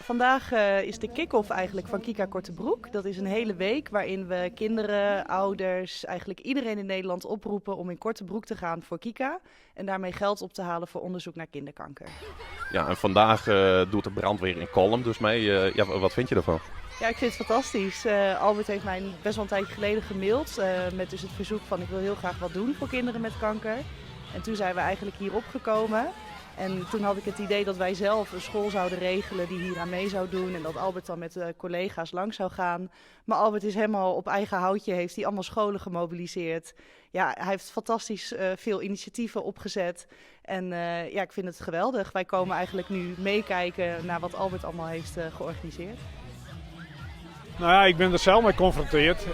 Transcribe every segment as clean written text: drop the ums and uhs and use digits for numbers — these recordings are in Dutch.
vandaag is de kick-off eigenlijk van Kika Kortebroek. Dat is een hele week waarin we kinderen, ouders, eigenlijk iedereen in Nederland oproepen om in Kortebroek te gaan voor Kika. En daarmee geld op te halen voor onderzoek naar kinderkanker. Ja, en vandaag doet de brandweer in Kolm dus mee. Wat vind je ervan? Ja, ik vind het fantastisch. Albert heeft mij best wel een tijdje geleden gemaild met dus het verzoek van ik wil heel graag wat doen voor kinderen met kanker. En toen zijn we eigenlijk hier opgekomen. En toen had ik het idee dat wij zelf een school zouden regelen die hier aan mee zou doen. En dat Albert dan met collega's langs zou gaan. Maar Albert is helemaal op eigen houtje, heeft hij allemaal scholen gemobiliseerd. Ja, hij heeft fantastisch veel initiatieven opgezet. En ja, ik vind het geweldig. Wij komen eigenlijk nu meekijken naar wat Albert allemaal heeft georganiseerd. Nou ja, ik ben er zelf mee geconfronteerd.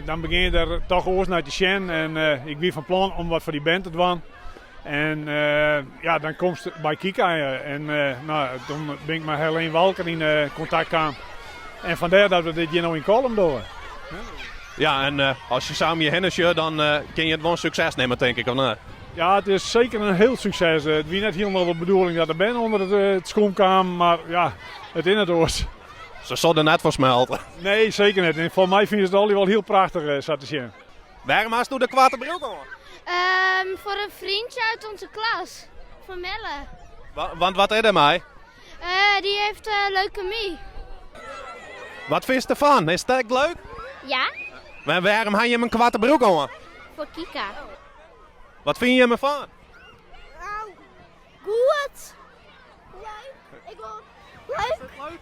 Dan begin je er toch oors naar te zien. En ik ben van plan om wat voor die band te doen. En ja, dan komt het bij Kika. Toen ben ik met Helene Walker in contact aan. En vandaar dat we dit hier nou in Kolm doen. Ja, en als je samen je hennisje, dan kun je het wel een succes nemen, denk ik. Of niet? Ja, het is zeker een heel succes. Het was net helemaal de bedoeling dat de band onder het schoen kwam. Maar ja, het in het oors. Ze zouden net versmelten. Nee, zeker niet. En voor mij vinden ze het al wel heel prachtig zat te zien. Waarom hast je de kwarte bril aan? Voor een vriendje uit onze klas. Van Melle. Want wat is er mij? Die heeft leukemie. Wat vind je ervan? Is het echt leuk? Ja? Maar waarom heb je hem een kwarte broek aan? Voor Kika. Wat vind je ervan? Nou, goed. Leuk. Ik wil... Leuk?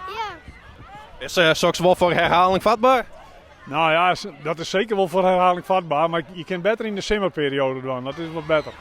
Ja. Is straks wel voor herhaling vatbaar? Nou ja, dat is zeker wel voor herhaling vatbaar. Maar je kunt beter in de zomerperiode doen. Dat is wat beter.